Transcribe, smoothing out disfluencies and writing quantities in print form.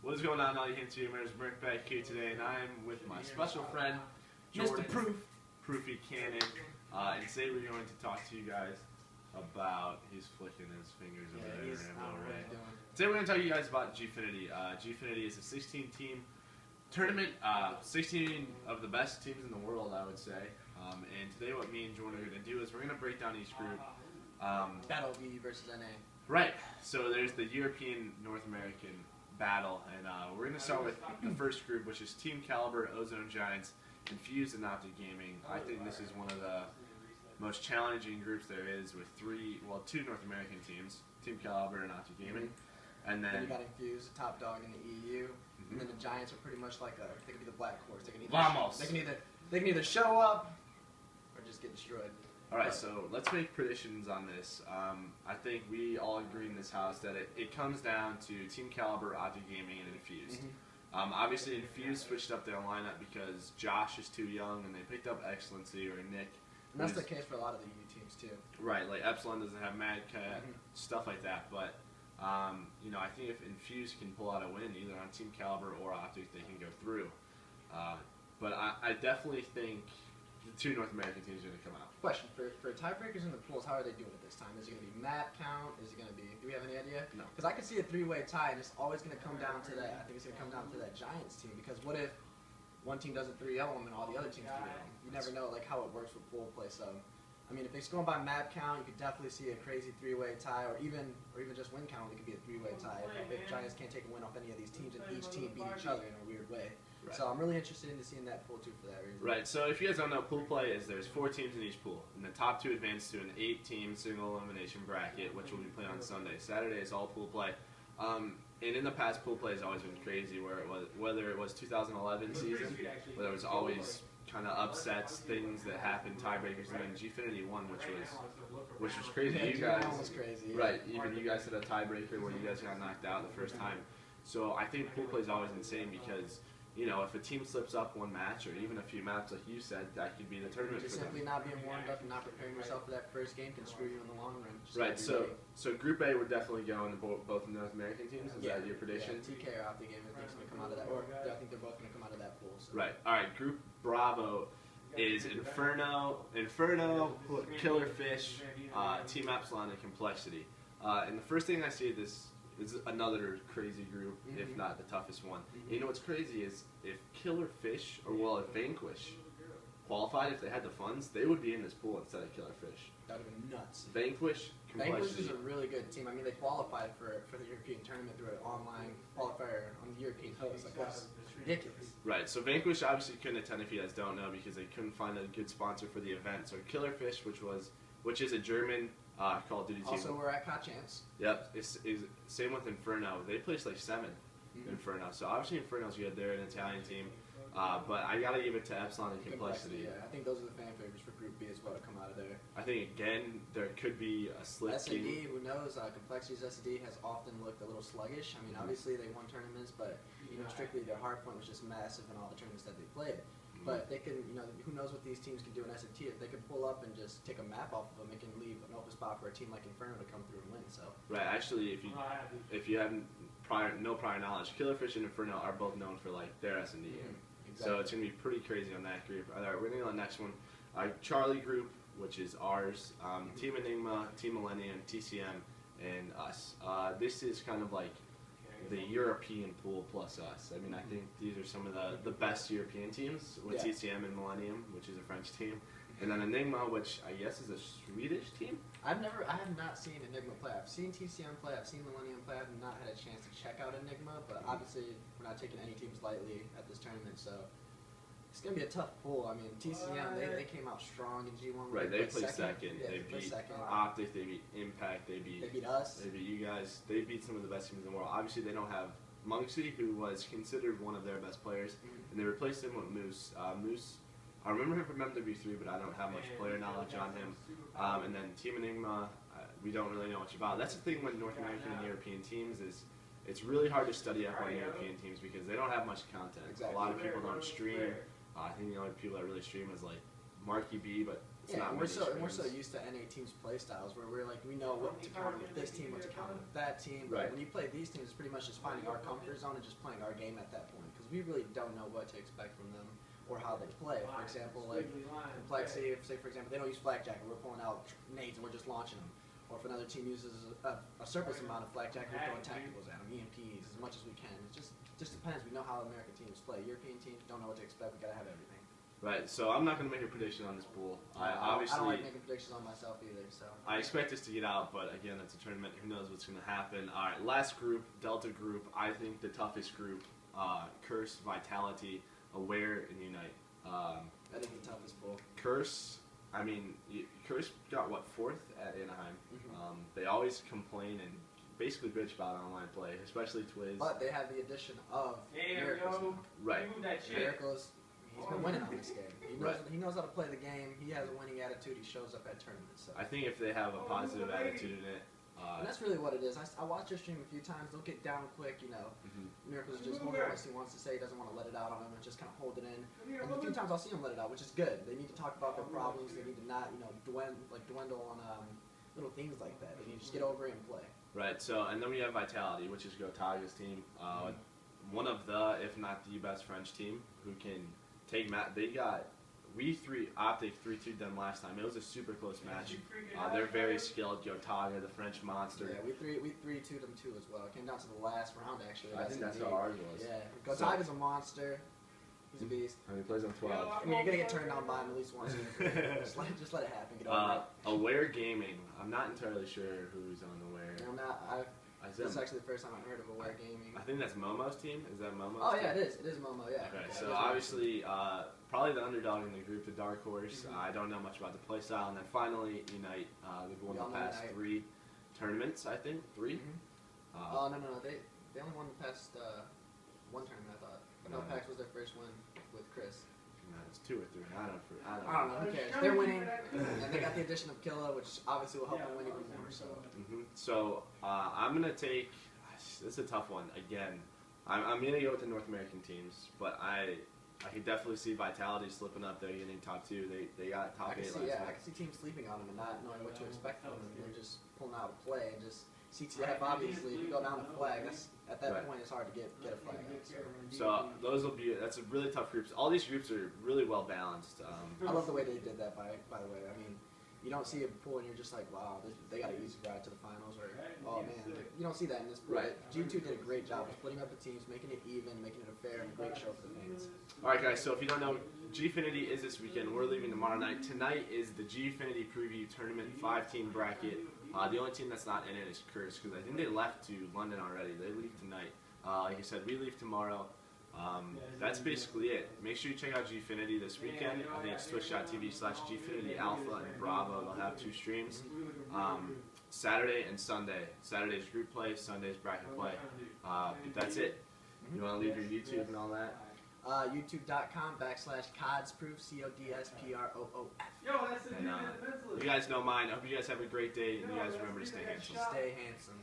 What is going on, all you gamers? MerK back here today, and I'm with my special friend, Jordan, Mr. ProoFy Cannon, and today we're going to talk to you guys about, he's flicking his fingers over there. Today we're going to talk to you guys about Gfinity. Gfinity is a 16-team tournament, 16 of the best teams in the world, I would say. And today what me and Jordan are going to do is we're going to break down each group. Battle V versus NA. Right. So there's the European North American battle, and we're going to start with the first group, which is Team Caliber, Ozone Giants, and Fuse and Optic Gaming. I think this is one of the most challenging groups there is, with two North American teams, Team Caliber and Optic Gaming, and then you got Fuse, the top dog in the EU, and then the Giants are pretty much like they can be the black horse. They can either show up or just get destroyed. All right, so let's make predictions on this. I think we all agree in this house that it comes down to Team Caliber, Optic Gaming, and Infused. Obviously, Infused switched up their lineup because Josh is too young, and they picked up Excellency or Nick. And that's the case for a lot of the EU teams too. Right, like Epsilon doesn't have MerK, stuff like that. But you know, I think if Infused can pull out a win, either on Team Caliber or Optic, they can go through. But I definitely think the two North American teams are going to come out. Question, for tiebreakers in the pools, how are they doing it this time? Is it going to be map count? Is it going to be, do we have any idea? No. Because I could see a three-way tie, and it's always going to come down to that. I think it's going to come down to that Giants team, because what if one team does a 3-0 and all the other teams 3-0? You never know like how it works with pool play. So, I mean, if it's going by map count, you could definitely see a crazy three-way tie, or even just win count, it could be a three-way tie. If Giants can't take a win off any of these teams, and each team beat each other in a weird way. Right. So I'm really interested in seeing that pool too for that reason. Right. So if you guys don't know, pool play is there's 4 teams in each pool, and the top 2 advance to an 8-team single elimination bracket, which will be played on Sunday. Saturday is all pool play. And in the past, pool play has always been crazy. Whether it was 2011 season, where there was always kind of upsets, things that happened, tiebreakers, and then Gfinity won, which was crazy. Yeah, you guys, was crazy. Right? Even you guys had a tiebreaker where you guys got knocked out the first time. So I think pool play is always insane because, you know, if a team slips up one match or even a few maps, like you said, that could be the tournament just for them. Simply not being warmed up and not preparing yourself for that first game can screw you in the long run. Right. So Group A would definitely go into both North American teams. Is that your prediction? Yeah, TK or Optic Gaming, I think is going to come out of that. Or I think they're both going to come out of that pool. So. Right. All right. Group Bravo is Inferno, Killer Fish, Team Epsilon, and Complexity. And the first thing I see this is another crazy group, if not the toughest one. And you know what's crazy is if Killer Fish, if Vanquish qualified, if they had the funds, they would be in this pool instead of Killer Fish. That would have been nuts. Vanquish is a really good team. I mean, they qualified for the European tournament through an online qualifier on the European host. Like, that's ridiculous. Right, so Vanquish obviously couldn't attend, if you guys don't know, because they couldn't find a good sponsor for the event. So Killer Fish, which is a German Call of Duty team. Also, we're at Kachance. Yep, it's same with Inferno. They placed like 7th. Inferno. So obviously Inferno's good. They're an Italian team. But I gotta give it to Epsilon and Complexity. Yeah, I think those are the fan favorites for Group B as well to come out of there. I think again there could be a slip. S&D, who knows? Complexity's S&D has often looked a little sluggish. I mean, obviously they won tournaments, but you know, strictly their hard point was just massive in all the tournaments that they played. But they can, you know, who knows what these teams can do in S&T. If they could pull up and just take a map off of them, it can leave an open spot for a team like Inferno to come through and win. So right, actually, if you have no prior knowledge, Killerfish and Inferno are both known for like their S&D. Exactly. So it's gonna be pretty crazy on that group. All right, we're gonna go on the next one. Charlie Group, which is ours, Team Enigma, Team Millennium, TCM, and us. This is kind of like the European pool plus us. I mean, I think these are some of the best European teams with TCM and Millennium, which is a French team, and then Enigma, which I guess is a Swedish team. I have not seen Enigma play. I've seen TCM play. I've seen Millennium play. I've not had a chance to check out Enigma, but obviously we're not taking any teams lightly at this tournament, so it's gonna be a tough pool. I mean, TCM they came out strong in G1. Right, they played second. Yeah, they beat Optic. They beat Impact. They beat us. They beat you guys. They beat some of the best teams in the world. Obviously, they don't have Monksy, who was considered one of their best players, and they replaced him with Moose. Moose, I remember him from MW3, but I don't have much player knowledge on him. And then Team Enigma, we don't really know much about. That's the thing with North American and European teams is it's really hard to study up on European teams because they don't have much content. Exactly. A lot of people don't stream. I think the only people that really stream is like Marky B, but It's not we're many so screens. used to NA teams' play styles where we're like we know what to counter with this team, what to counter with that team. Right. But when you play these teams, it's pretty much just finding our comfort zone and just playing our game at that point because we really don't know what to expect from them or how they play. For example, like complexity. Say for example, they don't use flakjack and we're pulling out nades and we're just launching them. Or if another team uses a surplus amount of flakjack, we're throwing tacticals at them, EMPs as much as we can. It just depends. We know how American teams play. European teams don't know what to expect. We gotta have everything. Right, so I'm not going to make a prediction on this pool. I I don't obviously like making predictions on myself either. So I expect us to get out, but again, it's a tournament. Who knows what's going to happen? All right, last group, Delta group. I think the toughest group: Curse, Vitality, Aware, and Unite. I think the toughest pool. Curse. I mean, Curse got what, 4th at Anaheim. Mm-hmm. They always complain and basically bitch about online play, especially Twiz. But they have the addition of Miracles. Right. Miracles. He's been winning on this game. Right. He knows how to play the game. He has a winning attitude. He shows up at tournaments. So. I think if they have a positive attitude in it. And that's really what it is. I watched your stream a few times. They'll get down quick, you know. Miracles is just holding what he wants to say. He doesn't want to let it out on him and just kind of hold it in. And a few times I'll see him let it out, which is good. They need to talk about their problems. They need to not, you know, dwindle on little things like that. They need to just get over it and play. Right. So, and then we have Vitality, which is Gotaga's team. One of the, if not the best French team who can take They got. Optic 3-2'd them last time. It was a super close match. They're very skilled. Gotaga, the French monster. Yeah, we 3-2'd them too as well. It came down to the last round actually. I think that's how ours was. Yeah, Gotaga's a monster. He's a beast. And he plays on 12. I mean, you're gonna get turned down by him at least once. just let it happen. Get over it. Aware Gaming. I'm not entirely sure who's on Aware. I'm not. This is actually the first time I've heard of Aware Gaming. I think that's Momo's team. Is that Momo's Oh team? yeah, it is. It is Momo. Yeah. Okay, Yeah, so obviously, probably the underdog in the group, the dark horse. I don't know much about the playstyle, and then finally Unite. They've won the past 3 tournaments, I think. 3. No. They only won the past one tournament, I thought. But no, PAX was their first win with Chris. No, it's 2 or 3. I don't know. Who cares? They're winning, and they got the addition of Killa, which obviously will help them win even more. So. So I'm gonna take. This is a tough one again. I'm gonna go with the North American teams, but I could definitely see Vitality slipping up there, getting top 2. They got top 8 last night. I can see teams sleeping on them and not knowing what to expect from them. They're just pulling out a play and just CTF. Obviously, if you go down a flag, at that point it's hard to get a flag. So that's a really tough groups. All these groups are really well balanced. I love the way they did that. By the way, I mean. You don't see a pool and you're just like, wow, they got an easy ride to the finals, or oh man, you don't see that in this pool. Right. G2 did a great job of splitting up the teams, making it even, making it a fair and great show for the fans. All right, guys. So if you don't know, Gfinity is this weekend. We're leaving tomorrow night. Tonight is the Gfinity Preview Tournament 5-team bracket. The only team that's not in it is Curse, because I think they left to London already. They leave tonight. Like I said, we leave tomorrow. That's basically it. Make sure you check out Gfinity this weekend. I think it's twitch.tv/Gfinity Alpha and Bravo. They'll have 2 streams. Saturday and Sunday. Saturday's group play, Sunday's bracket play. But that's it. You want to leave your YouTube and all that? YouTube.com/CodsProof, CODSPROOF. And you guys know mine. I hope you guys have a great day, and you guys remember to stay handsome. Stay handsome.